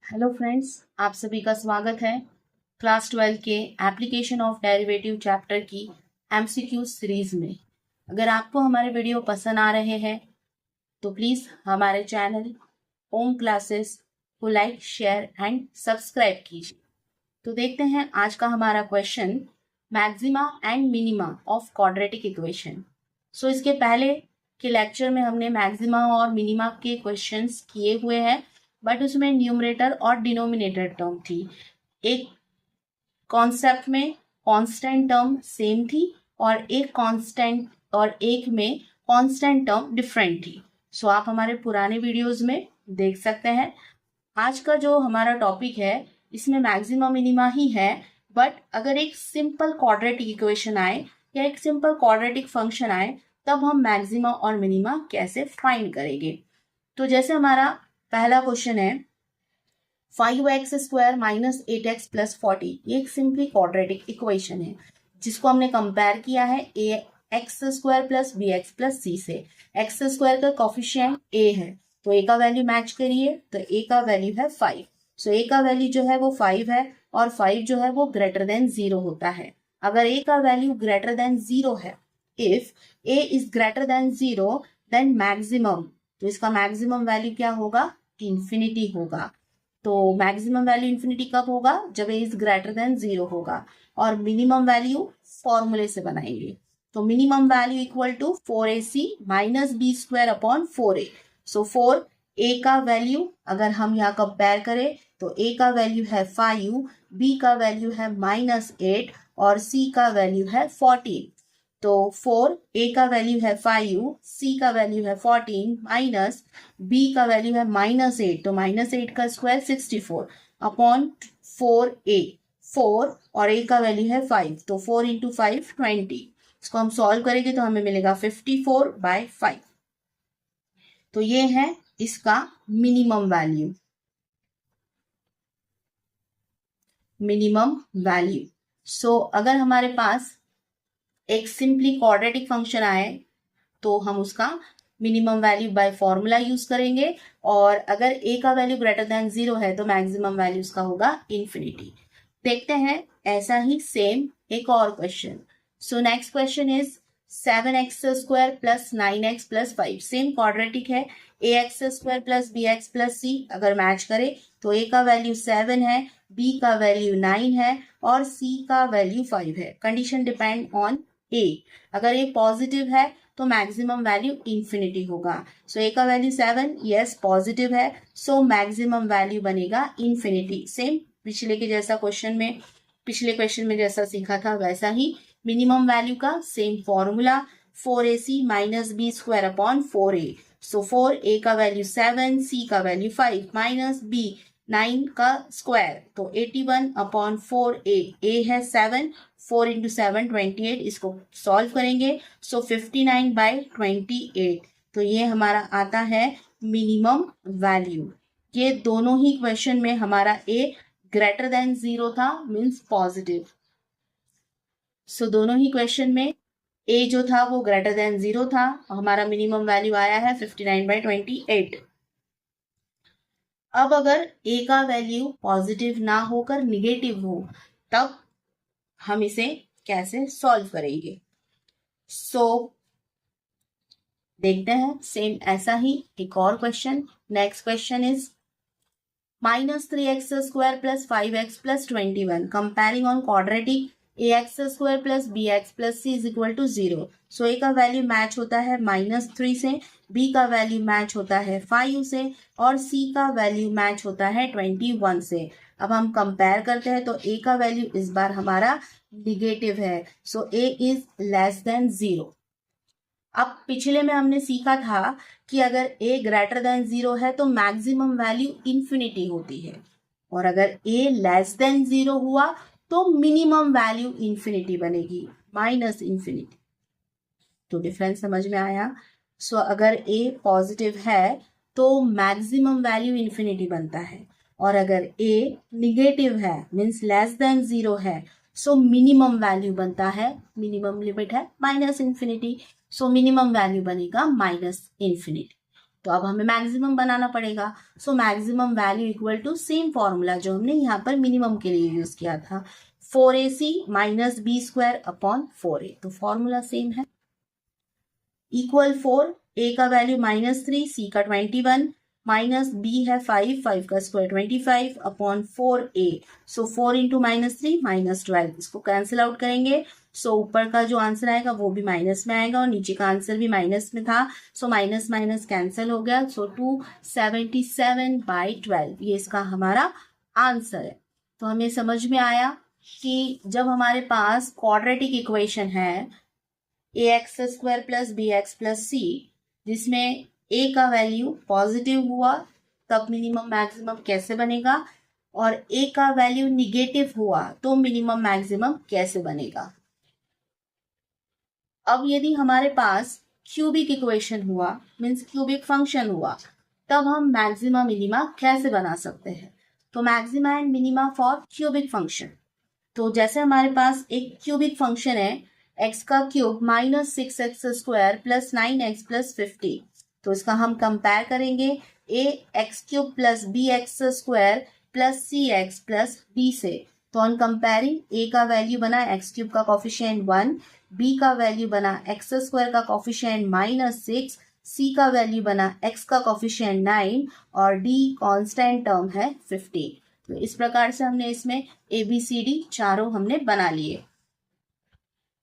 Hello friends, आप सभी का स्वागत है क्लास 12 के एप्लीकेशन ऑफ डेरिवेटिव चैप्टर की एमसीक्यू सीरीज में। अगर आपको हमारे वीडियो पसंद आ रहे हैं तो प्लीज़ हमारे चैनल ओम क्लासेस को लाइक, शेयर एंड सब्सक्राइब कीजिए। तो देखते हैं आज का हमारा question, maxima and minima of quadratic equation. So इसके पहले के लेक्चर में हमने मैक्सिमा और मिनिमा के क्वेश्चंस किए हुए हैं, बट उसमें न्यूमरेटर और डिनोमिनेटर टर्म थी। एक कॉन्सेप्ट में कांस्टेंट टर्म सेम थी और एक में कांस्टेंट टर्म डिफरेंट थी। सो आप हमारे पुराने वीडियोस में देख सकते हैं। आज का जो हमारा टॉपिक है इसमें मैक्सिमा मिनिमा ही है, बट अगर एक सिंपल क्वाड्रेटिक इक्वेशन आए या एक सिंपल क्वाड्रेटिक फंक्शन आए तब हम मैक्सिमा और मिनिमा कैसे फाइंड करेंगे। तो जैसे हमारा पहला क्वेश्चन है 5x² माइनस 8x प्लस 40। ये एक सिंपली क्वाड्रेटिक इक्वेशन है जिसको हमने कंपेयर किया है ax² plus bx plus c से। x² का कॉफिशिएंट a है तो a का वैल्यू मैच करिए, तो a का वैल्यू है 5। सो a का वैल्यू जो है वो 5 है और 5 जो है वो ग्रेटर देन 0 होता है। अगर a का वैल्यू ग्रेटर देन 0 है, if a is greater than 0 then maximum, तो इसका मैक्सिमम वैल्यू क्या होगा? इंफिनिटी होगा। तो मैक्सिमम वैल्यू इंफिनिटी कब होगा? जब ए इज ग्रेटर देन 0 होगा। और मिनिमम वैल्यू फॉर्मूले से बनाएंगे, तो minimum value equal to 4ac minus B square upon 4a। So 4a का वैल्यू अगर हम यहाँ कंपेयर करें तो a का वैल्यू है 5, b का वैल्यू है -8 और c का वैल्यू है 14। तो 4a का वैल्यू है 5, c का वैल्यू है 14 माइनस b का वैल्यू है -8, तो -8 का स्क्वायर 64 अपॉन 4a, 4 और a का वैल्यू है 5, तो 4 इंटू 5 20। इसको हम सॉल्व करेंगे तो हमें मिलेगा 54/5। तो ये है इसका मिनिमम वैल्यू। सो अगर हमारे पास एक सिंपली क्वाड्रेटिक फंक्शन आए तो हम उसका minimum value by formula use करेंगे, और अगर a का वैल्यू ग्रेटर देन 0 है तो मैक्सिमम वैल्यू उसका होगा इंफिनिटी। देखते हैं ऐसा ही सेम एक और question. So next question is 7x² plus 9x plus 5। Same quadratic है, ax² plus bx plus c अगर मैच करे तो a का वैल्यू 7 है, b का वैल्यू 9 है और c का वैल्यू 5 है। Condition depend on a। अगर a पॉजिटिव है तो मैक्सिमम वैल्यू इंफिनिटी होगा। सो a का वैल्यू 7 यस पॉजिटिव है, सो मैक्सिमम वैल्यू बनेगा इंफिनिटी। सेम पिछले क्वेश्चन में जैसा सीखा था वैसा ही मिनिमम वैल्यू का same formula 4ac minus B square upon 4a। So 4a का वैल्यू 7, c का वैल्यू 5 माइनस b 9 का स्क्वायर, तो 81 अपॉन 4a, a है 7, 4 इंटू 7 28। इसको सॉल्व करेंगे सो 59/28। तो ये हमारा आता है मिनिमम वैल्यू। ये दोनों ही क्वेश्चन में हमारा a ग्रेटर देन 0 था, मीन्स पॉजिटिव। सो दोनों ही क्वेश्चन में a जो था वो ग्रेटर देन 0 था, हमारा मिनिमम वैल्यू आया है 59/28। अब अगर a का वैल्यू पॉजिटिव ना होकर निगेटिव हो तब हम इसे कैसे सॉल्व करेंगे। सो देखते हैं सेम ऐसा ही एक और question. Next question is -3x² plus 5x plus 21 comparing on quadratic ax² plus bx plus c is equal to 0। So a का वैल्यू मैच होता है -3 से, b का वैल्यू मैच होता है 5 से और c का वैल्यू मैच होता है 21 से। अब हम कंपेयर करते हैं तो a का वैल्यू इस बार हमारा निगेटिव है, सो a इज लेस देन 0। अब पिछले में हमने सीखा था कि अगर a ग्रेटर देन 0 है तो मैक्सिमम वैल्यू इंफिनिटी होती है, और अगर a लेस देन 0 हुआ तो मिनिमम वैल्यू इंफिनिटी बनेगी, माइनस इंफिनिटी। तो डिफरेंस समझ में आया। सो अगर a पॉजिटिव है तो मैक्सिमम वैल्यू इंफिनिटी बनता है, और अगर a निगेटिव है मीन्स लेस देन 0 है, सो मिनिमम वैल्यू बनता है, मिनिमम लिमिट है -इंफिनिटी, सो मिनिमम वैल्यू बनेगा -इंफिनिटी। तो अब हमें मैक्सिमम बनाना पड़ेगा। So maximum value equal to same formula जो हमने यहाँ पर मिनिमम के लिए यूज किया था, 4ac minus B square upon 4a। तो फॉर्मूला सेम है। इक्वल 4, a का वैल्यू -3, c का 21, माइनस b है 5, 5 का स्क्वायर 25 अपॉन 4a। सो 4 इंटू -3 -12, इसको कैंसिल आउट करेंगे। सो ऊपर का जो आंसर आएगा वो भी माइनस में आएगा और नीचे का आंसर भी माइनस में था। सो माइनस माइनस कैंसिल हो गया। सो 277/12 ये इसका हमारा आंसर है। तो हमें समझ में आया कि जब हमारे पास क्वाड्रेटिक इक्वेशन है ax² plus bx plus c, जिसमें a का वैल्यू पॉजिटिव हुआ तब मिनिमम मैक्सिमम कैसे बनेगा, और a का वैल्यू निगेटिव हुआ तो मिनिमम मैक्सिमम कैसे बनेगा। अब यदि हमारे पास क्यूबिक इक्वेशन हुआ, मीन्स क्यूबिक फंक्शन हुआ, तब हम मैक्सिमा मिनिमा कैसे बना सकते हैं। तो maxima and minima for cubic function, तो जैसे हमारे पास एक क्यूबिक फंक्शन है x का cube -6x² plus 9x plus 50, तो इसका हम कंपेयर करेंगे ax³ plus bx² plus cx plus b से। तो ऑन कंपेयरिंग a का वैल्यू बना x³ का कॉफिशिएंट 1, b का वैल्यू बना x² का कॉफिशिएंट -6, c का वैल्यू बना x का कॉफिशिएंट 9 और d कांस्टेंट टर्म है 50। तो इस प्रकार से हमने इसमें ABCD चारों हमने बना लिए।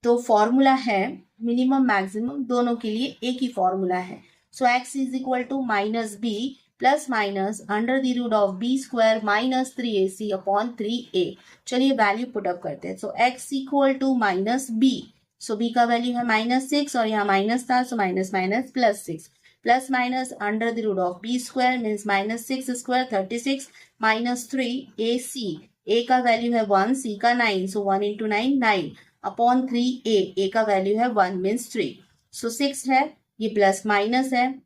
तो फॉर्मूला है मिनिमम मैक्सिमम दोनों के लिए एक ही फॉर्मूला है। So x is equal to -b plus minus √b² minus 3ac upon 3a। चलिए वैल्यू पुट अप करते हैं। So x equal to -b, so b का वैल्यू है -6 और यहाँ माइनस था, so minus minus +6 plus minus √b² means -6² 36 minus 3ac, a का value है 1, c का 9, so 1 into 9 9 upon 3a, a का वैल्यू है 1 मीन्स 3, सो 6 है, ये प्लस माइनस है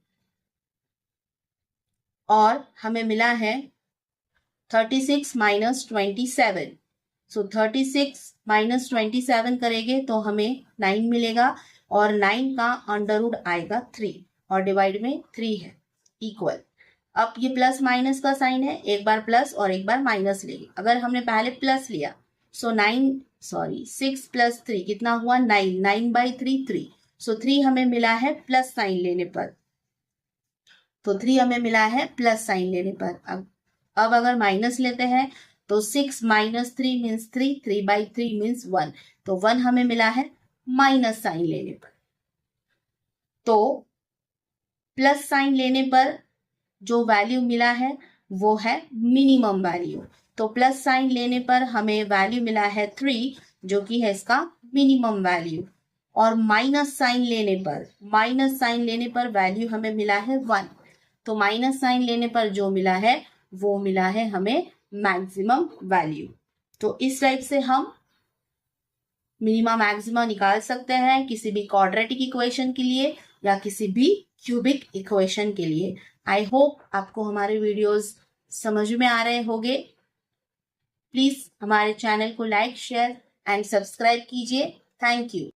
और हमें मिला है 36 माइनस 27। सो 36 माइनस 27 करेंगे तो हमें 9 मिलेगा और 9 का अंडर आएगा 3 और डिवाइड में 3 है इक्वल। अब ये प्लस माइनस का साइन है, एक बार प्लस और एक बार माइनस लेंगे। अगर हमने पहले प्लस लिया सो 6 प्लस 3 कितना हुआ 9, 9/3 3, सो 3 हमें मिला है प्लस साइन लेने पर। तो 3 हमें मिला है प्लस साइन लेने पर। अब अगर माइनस लेते हैं तो 6 माइनस 3 मीन्स 3, 3/3 मीन्स 1, तो 1 हमें मिला है माइनस साइन लेने पर। तो प्लस साइन लेने पर जो वैल्यू मिला है वो है मिनिमम वैल्यू। तो प्लस साइन लेने पर हमें वैल्यू मिला है 3 जो कि है इसका मिनिमम वैल्यू, और माइनस साइन लेने पर वैल्यू हमें मिला है 1। तो माइनस साइन लेने पर जो मिला है वो मिला है हमें मैक्सिमम वैल्यू। तो इस टाइप से हम मिनिमा मैक्सिमा निकाल सकते हैं किसी भी क्वाड्रेटिक इक्वेशन के लिए या किसी भी क्यूबिक इक्वेशन के लिए। आई होप आपको हमारे वीडियोस समझ में आ रहे होंगे। प्लीज हमारे चैनल को लाइक, शेयर एंड सब्सक्राइब कीजिए। Thank you.